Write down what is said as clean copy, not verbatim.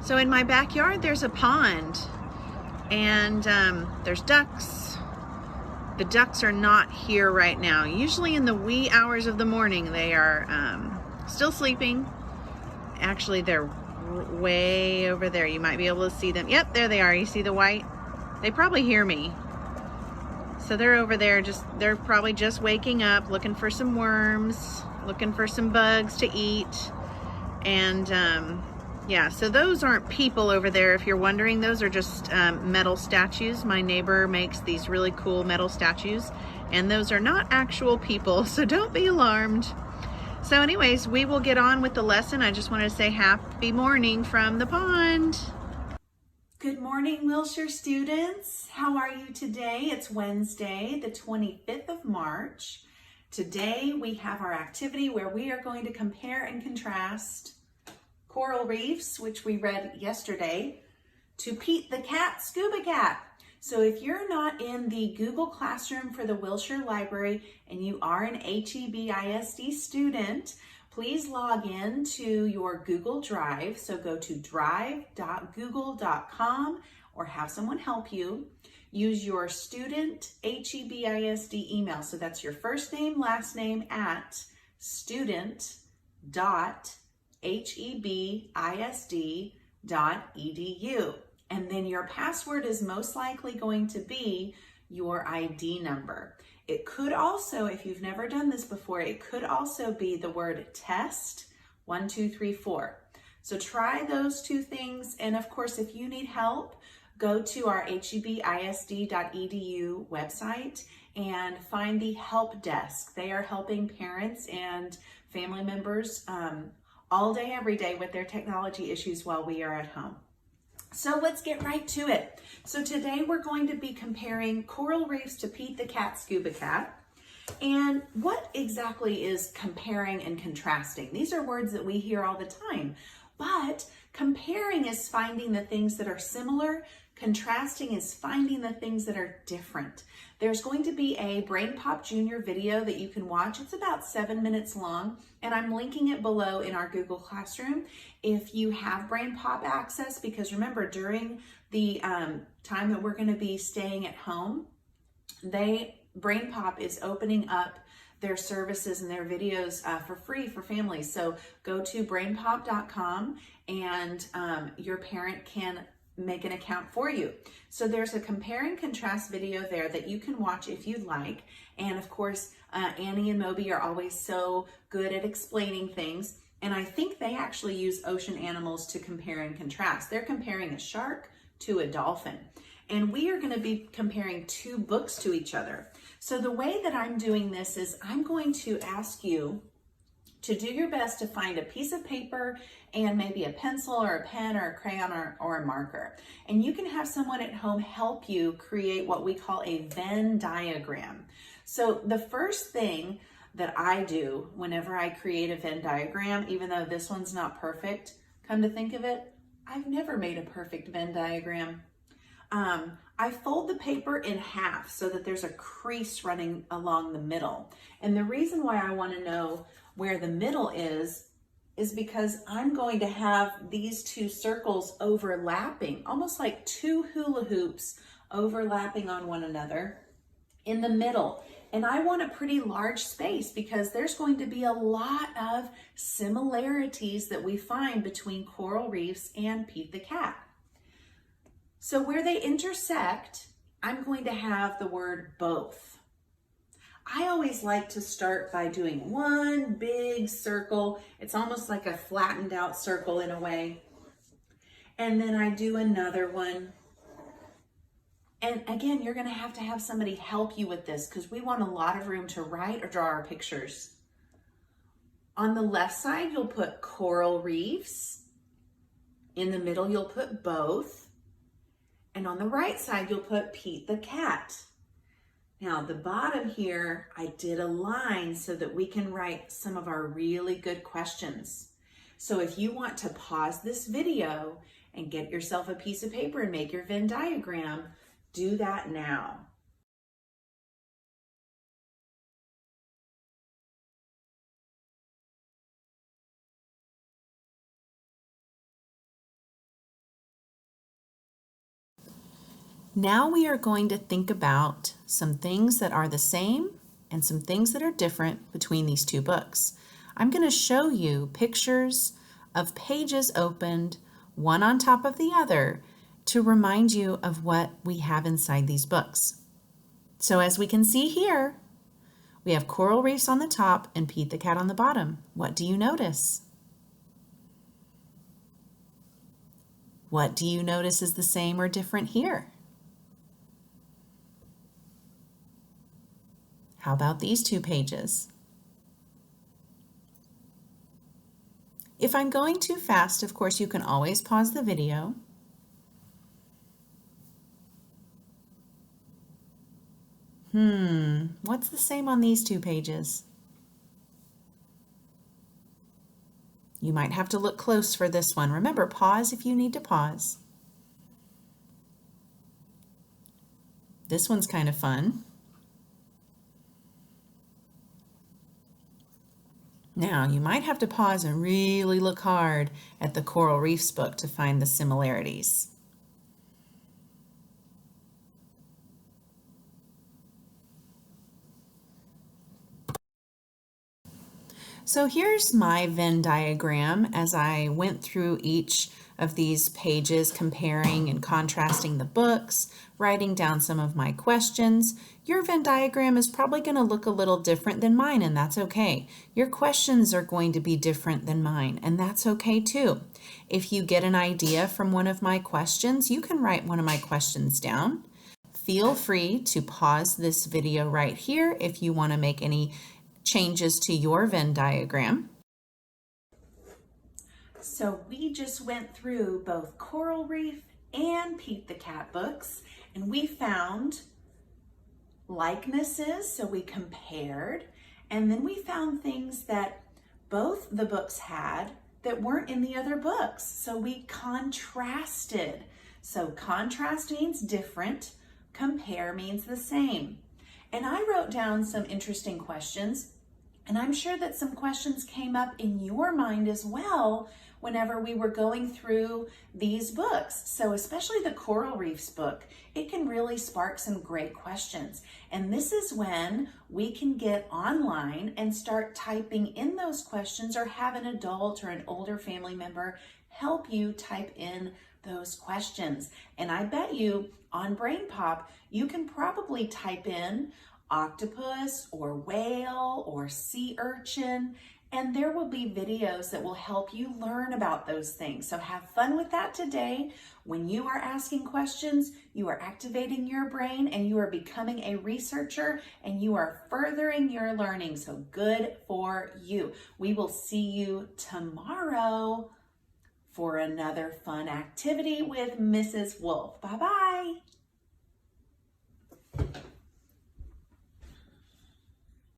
So in my backyard, there's a pond, and there's ducks. The ducks are not here right now. Usually in the wee hours of the morning, they are still sleeping. Actually, they're way over there. You might be able to see them. Yep, there they are. You see the white? They probably hear me. So they're over there, they're probably just waking up, looking for some worms, looking for some bugs to eat. And yeah, so those aren't people over there, if you're wondering. Those are just metal statues. My neighbor makes these really cool metal statues, and those are not actual people, so don't be alarmed. So anyways, we will get on with the lesson. I just wanted to say happy morning from the pond. Good morning, Wilshire students. How are you today? It's Wednesday, the 25th of March. Today we have our activity where we are going to compare and contrast coral reefs, which we read yesterday, to Pete the Cat, Scuba Cat. So if you're not in the Google Classroom for the Wilshire Library and you are an HEBISD student, please log in to your Google Drive. So go to drive.google.com or have someone help you. Use your student HEBISD email. So that's your first name, last name at student.hebisd.edu. And then your password is most likely going to be your ID number. It could also, if you've never done this before, it could also be the word test 1, 2, 3, 4. So try those two things. And of course, if you need help, go to our hebisd.edu website and find the help desk. They are helping parents and family members all day, every day with their technology issues while we are at home. So let's get right to it. So today we're going to be comparing coral reefs to Pete the Cat, Scuba Cat. And what exactly is comparing and contrasting? These are words that we hear all the time, but comparing is finding the things that are similar. Contrasting is finding the things that are different. There's going to be a Brain Pop Junior video that you can watch. It's about 7 minutes long, and I'm linking it below in our Google Classroom if you have Brain Pop access, because remember, during the time that we're going to be staying at home, Brain Pop is opening up their services and their videos for free for families. So go to brainpop.com and your parent can make an account for you. So there's a compare and contrast video there that you can watch if you'd like. And of course, Annie and Moby are always so good at explaining things. And I think they actually use ocean animals to compare and contrast. They're comparing a shark to a dolphin. And we are going to be comparing two books to each other. So the way that I'm doing this is I'm going to ask you to do your best to find a piece of paper and maybe a pencil or a pen or a crayon or a marker. And you can have someone at home help you create what we call a Venn diagram. So the first thing that I do whenever I create a Venn diagram, even though this one's not perfect, come to think of it, I've never made a perfect Venn diagram. I fold the paper in half so that there's a crease running along the middle. And the reason why I want to know where the middle is because I'm going to have these two circles overlapping, almost like two hula hoops overlapping on one another in the middle. And I want a pretty large space because there's going to be a lot of similarities that we find between coral reefs and Pete the Cat. So where they intersect, I'm going to have the word both. I always like to start by doing one big circle. It's almost like a flattened out circle in a way. And then I do another one. And again, you're going to have somebody help you with this because we want a lot of room to write or draw our pictures. On the left side, you'll put coral reefs. In the middle, you'll put both. And on the right side, you'll put Pete the Cat. Now, the bottom here, I did a line so that we can write some of our really good questions. So if you want to pause this video and get yourself a piece of paper and make your Venn diagram, do that now. Now we are going to think about some things that are the same and some things that are different between these two books. I'm going to show you pictures of pages opened, one on top of the other, to remind you of what we have inside these books. So as we can see here, we have coral reefs on the top and Pete the cat on the bottom. What do you notice? What do you notice is the same or different here? How about these two pages? If I'm going too fast, of course, you can always pause the video. What's the same on these two pages? You might have to look close for this one. Remember, pause if you need to pause. This one's kind of fun. Now, you might have to pause and really look hard at the Coral Reefs book to find the similarities. So here's my Venn diagram as I went through each of these pages, comparing and contrasting the books, writing down some of my questions. Your Venn diagram is probably going to look a little different than mine, and that's okay. Your questions are going to be different than mine, and that's okay too. If you get an idea from one of my questions, you can write one of my questions down. Feel free to pause this video right here if you want to make any changes to your Venn diagram. So we just went through both Coral Reef and Pete the Cat books, and we found likenesses, so we compared, and then we found things that both the books had that weren't in the other books, so we contrasted. So contrast means different, compare means the same. And I wrote down some interesting questions, and I'm sure that some questions came up in your mind as well whenever we were going through these books. So especially the Coral Reefs book, it can really spark some great questions. And this is when we can get online and start typing in those questions, or have an adult or an older family member help you type in those questions. And I bet you on Brain Pop, you can probably type in octopus or whale or sea urchin, and there will be videos that will help you learn about those things. So have fun with that today. When you are asking questions, you are activating your brain and you are becoming a researcher and you are furthering your learning. So good for you. We will see you tomorrow for another fun activity with Mrs. Wolf. Bye-bye.